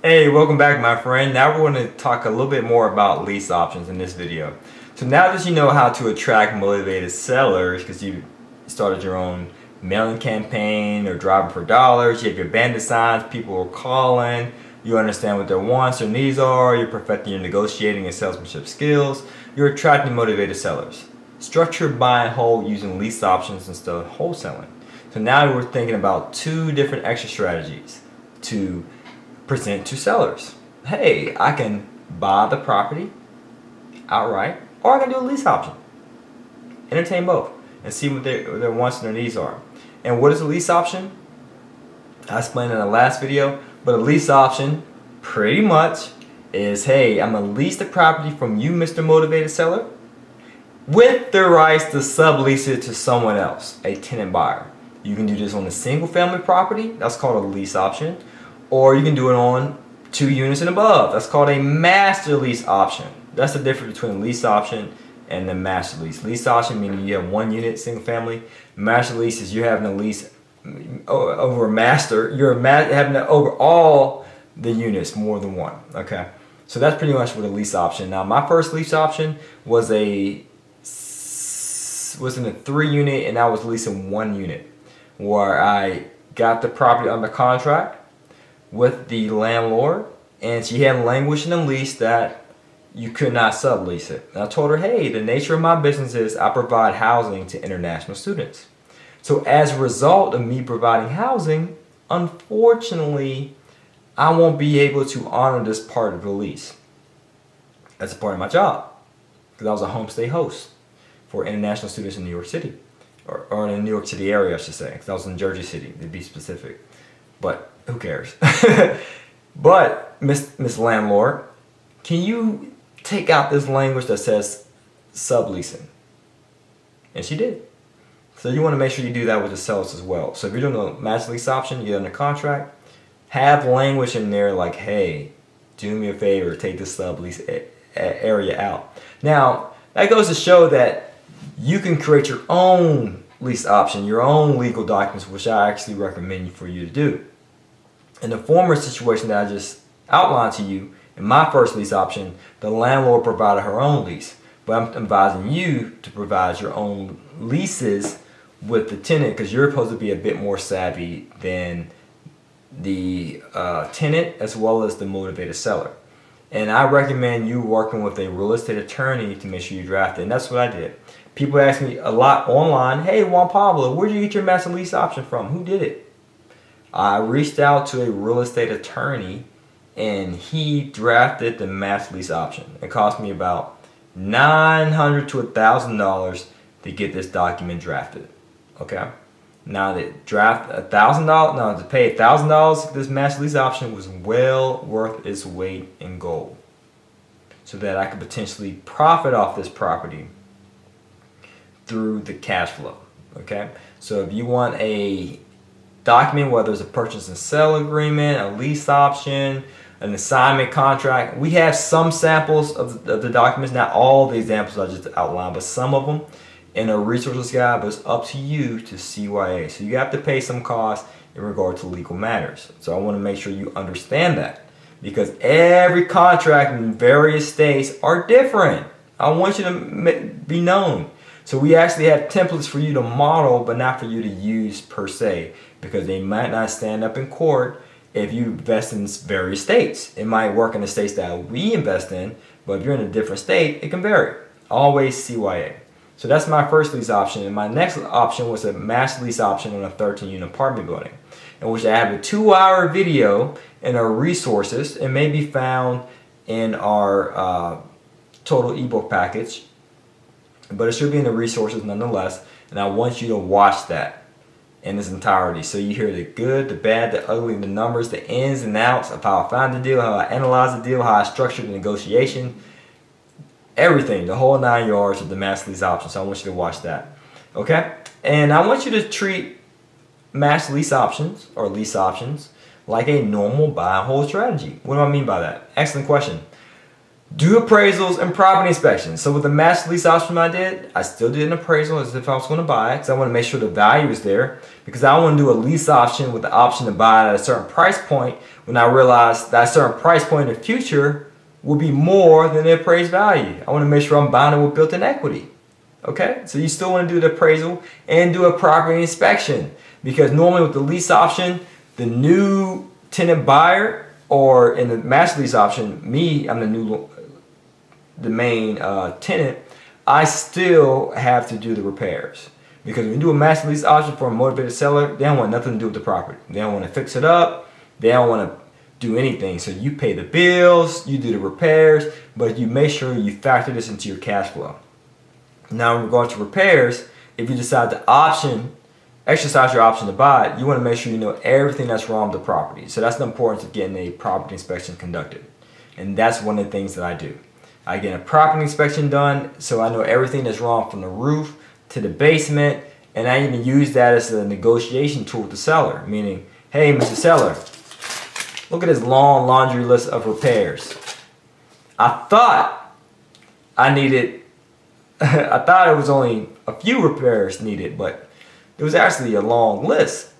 Hey, welcome back my friend. Now we're going to talk a little bit more about lease options in this video. So now that you know how to attract motivated sellers because you started your own mailing campaign or driving for dollars, you have your bandit signs, people are calling, you understand what their wants or needs are, you're perfecting your negotiating and salesmanship skills, you're attracting motivated sellers. Structure buy and hold using lease options instead of wholesaling. So now we're thinking about two different extra strategies to present to sellers. Hey, I can buy the property outright, or I can do a lease option. Entertain both and see what their wants and their needs are. And what is a lease option? I explained in the last video, but a lease option pretty much is, hey, I'm gonna lease the property from you, Mr. Motivated Seller, with the rights to sublease it to someone else, a tenant buyer. You can do this on a single family property, that's called a lease option. Or you can do it on 2 units and above. That's called a master lease option. That's the difference between a lease option and the master lease. Lease option meaning you have 1 unit, single family. Master lease is you're having a lease over a master. You're having to over all the units, more than one. Okay, so that's pretty much what a lease option. Now my first lease option was in a 3 unit, and I was leasing 1 unit, where I got the property under contract with the landlord, and she had language in the lease that you could not sublease it. And I told her, hey, the nature of my business is I provide housing to international students. So as a result of me providing housing, unfortunately, I won't be able to honor this part of the lease. That's a part of my job, because I was a homestay host for international students in New York City, or in the New York City area, I should say, because I was in Jersey City, to be specific. But who cares? But Miss Landlord, can you take out this language that says subleasing? And she did. So you want to make sure you do that with the sellers as well. So if you're doing a master lease option, you're under contract, have language in there like, hey, do me a favor, take this sublease area out. Now that goes to show that you can create your own lease option, your own legal documents, which I actually recommend for you to do. In the former situation that I just outlined to you, in my first lease option, the landlord provided her own lease. But I'm advising you to provide your own leases with the tenant, because you're supposed to be a bit more savvy than the tenant as well as the motivated seller. And I recommend you working with a real estate attorney to make sure you draft it. And that's what I did. People ask me a lot online, hey Juan Pablo, where did you get your master lease option from? Who did it? I reached out to a real estate attorney, and he drafted the master lease option. It cost me about $900 to $1,000 to get this document drafted. Okay, now to draft $1,000, no, to pay $1,000 for this master lease option was well worth its weight in gold, so that I could potentially profit off this property through the cash flow. Okay, so if you want a document, whether it's a purchase and sale agreement, a lease option, an assignment contract, we have some samples of the documents, not all the examples I just outlined, but some of them in a resources guide. But it's up to you to CYA. So you have to pay some costs in regard to legal matters. So I want to make sure you understand that, because every contract in various states are different. I want you to be known. So we actually have templates for you to model, but not for you to use per se, because they might not stand up in court if you invest in various states. It might work in the states that we invest in, but if you're in a different state, it can vary. Always CYA. So that's my first lease option. And my next option was a master lease option on a 13-unit apartment building, in which I have a 2-hour video in our resources. It may be found in our total ebook package, but it should be in the resources nonetheless, and I want you to watch that in its entirety, so you hear the good, the bad, the ugly, the numbers, the ins and outs of how I found the deal, how I analyzed the deal, how I structured the negotiation, everything, the whole 9 yards of the master lease option. So I want you to watch that. Okay, and I want you to treat master lease options or lease options like a normal buy and hold strategy. What do I mean by that? Excellent question. Do appraisals and property inspections. So with the master lease option I did, I still did an appraisal as if I was going to buy it, because I want to make sure the value is there, because I want to do a lease option with the option to buy it at a certain price point when I realize that certain price point in the future will be more than the appraised value. I want to make sure I'm buying it with built-in equity. Okay, so you still want to do the appraisal and do a property inspection, because normally with the lease option, the new tenant buyer, or in the master lease option, I'm the main tenant, I still have to do the repairs. Because when you do a master lease option for a motivated seller, they don't want nothing to do with the property. They don't want to fix it up. They don't want to do anything. So you pay the bills, you do the repairs, but you make sure you factor this into your cash flow. Now in regards to repairs, if you decide to exercise your option to buy it, you want to make sure you know everything that's wrong with the property. So that's the importance of getting a property inspection conducted. And that's one of the things that I do. I get a property inspection done so I know everything that's wrong from the roof to the basement, and I even use that as a negotiation tool with the seller, meaning, hey, Mr. Seller, look at this long laundry list of repairs. I thought it was only a few repairs needed, but it was actually a long list.